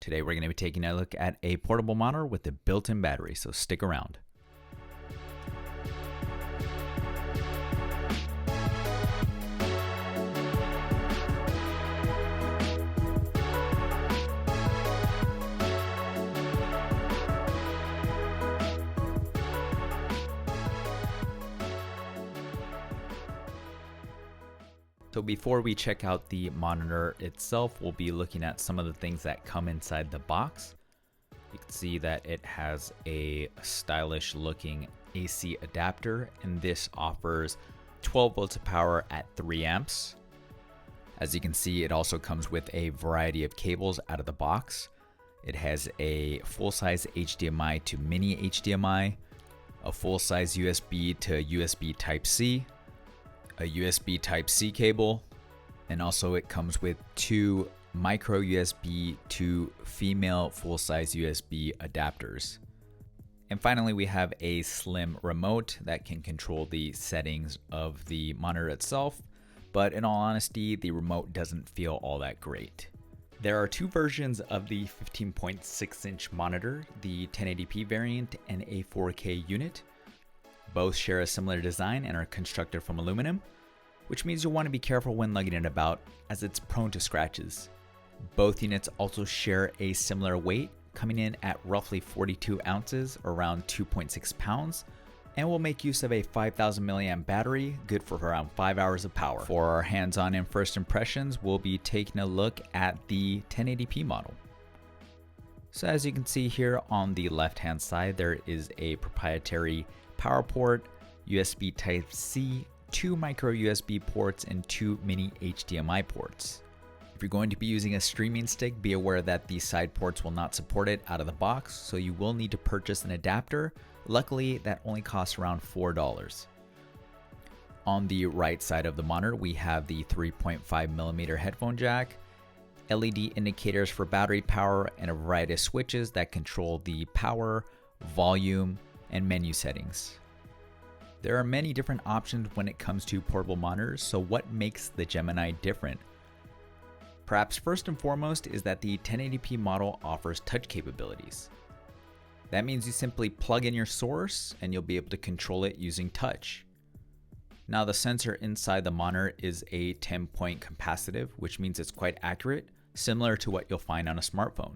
Today we're going to be taking a look at a portable monitor with a built-in battery, so stick around. So before we check out the monitor itself, we'll be looking at some of the things that come inside the box. You can see that it has a stylish looking AC adapter, and this offers 12 volts of power at 3 amps. As you can see, it also comes with a variety of cables out of the box. It has a full-size HDMI to mini HDMI, a full-size USB to USB Type-C, a USB Type-C cable, and also it comes with 2 micro USB to female full-size USB adapters. And finally, we have a slim remote that can control the settings of the monitor itself, but in all honesty, the remote doesn't feel all that great. There are 2 versions of the 15.6-inch monitor, the 1080p variant and a 4K unit. Both share a similar design and are constructed from aluminum, which means you'll want to be careful when lugging it about as it's prone to scratches. Both units also share a similar weight, coming in at roughly 42 ounces, around 2.6 pounds, and will make use of a 5000 mAh battery, good for around 5 hours of power. For our hands-on and first impressions, we'll be taking a look at the 1080p model. So as you can see here on the left-hand side, there is a proprietary power port, USB Type-C, 2 micro USB ports, and 2 mini HDMI ports. If you're going to be using a streaming stick, be aware that the side ports will not support it out of the box, so you will need to purchase an adapter. Luckily, that only costs around $4. On the right side of the monitor, we have the 3.5mm headphone jack, LED indicators for battery power, and a variety of switches that control the power, volume, and menu settings. There are many different options when it comes to portable monitors, so what makes the Gemini different? Perhaps first and foremost is that the 1080p model offers touch capabilities. That means you simply plug in your source and you'll be able to control it using touch. Now the sensor inside the monitor is a 10-point capacitive, which means it's quite accurate, similar to what you'll find on a smartphone.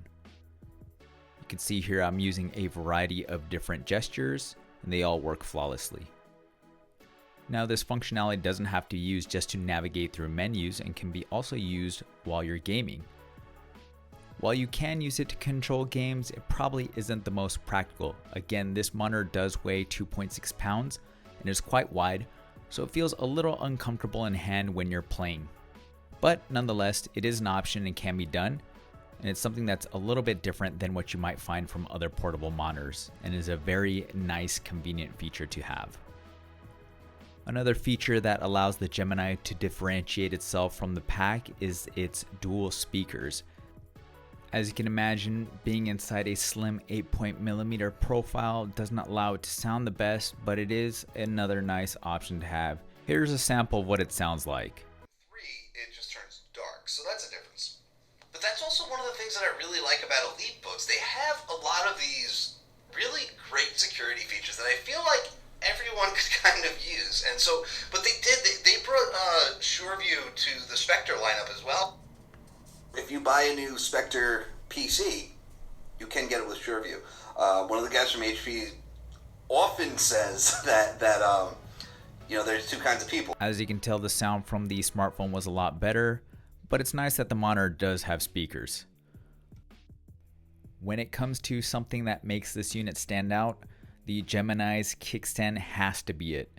You can see here I'm using a variety of different gestures and they all work flawlessly. Now this functionality doesn't have to be used just to navigate through menus and can be also used while you're gaming. While you can use it to control games, it probably isn't the most practical. Again, this monitor does weigh 2.6 pounds and is quite wide, so it feels a little uncomfortable in hand when you're playing. But nonetheless, it is an option and can be done, and it's something that's a little bit different than what you might find from other portable monitors, and is a very nice, convenient feature to have. Another feature that allows the Gemini to differentiate itself from the pack is its dual speakers. As you can imagine, being inside a slim 8.mm profile does not allow it to sound the best, but it is another nice option to have. Here's a sample of what it sounds like. 3, it just turns dark, so that's a difference. But that's also one of the things that I really like about EliteBooks. They have a lot of these really great security features that I feel like everyone could kind of use. And so, but they brought SureView to the Spectre lineup as well. If you buy a new Spectre PC, you can get it with SureView. One of the guys from HP often says that there's 2 kinds of people. As you can tell, the sound from the smartphone was a lot better, but it's nice that the monitor does have speakers. When it comes to something that makes this unit stand out, the Gemini's Kickstand has to be it.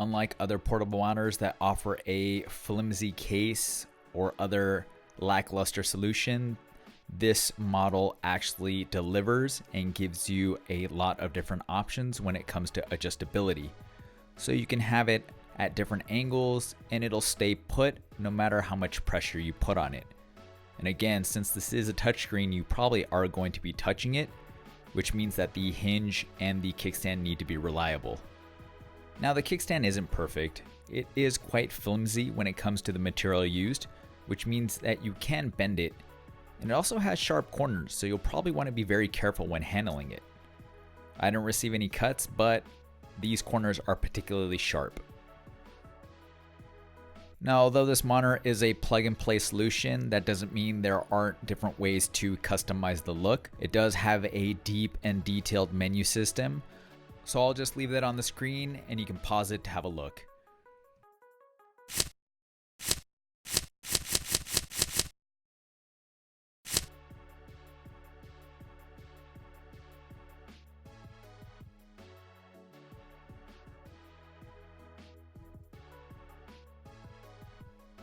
Unlike other portable monitors that offer a flimsy case or other lackluster solution, this model actually delivers and gives you a lot of different options when it comes to adjustability. So you can have it at different angles and it'll stay put no matter how much pressure you put on it. And again, since this is a touchscreen, you probably are going to be touching it, which means that the hinge and the kickstand need to be reliable. Now the kickstand isn't perfect. It is quite flimsy when it comes to the material used, which means that you can bend it, And it also has sharp corners, so you'll probably want to be very careful when handling it. I didn't receive any cuts, but these corners are particularly sharp. Now, although this monitor is a plug-and-play solution, that doesn't mean there aren't different ways to customize the look. It does have a deep and detailed menu system, so I'll just leave that on the screen and you can pause it to have a look.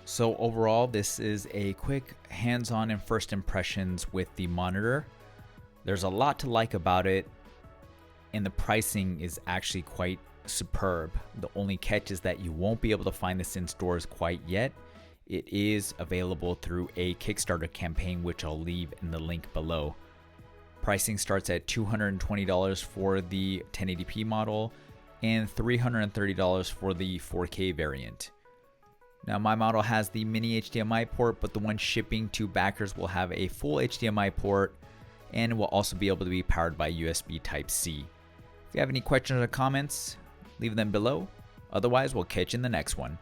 So overall, this is a quick hands-on and first impressions with the monitor. There's a lot to like about it, and the pricing is actually quite superb. The only catch is that you won't be able to find this in stores quite yet. It is available through a Kickstarter campaign, which I'll leave in the link below. Pricing starts at $220 for the 1080p model and $330 for the 4K variant. Now, my model has the mini HDMI port, but the one shipping to backers will have a full HDMI port and will also be able to be powered by USB Type-C. If you have any questions or comments, leave them below. Otherwise, we'll catch you in the next one.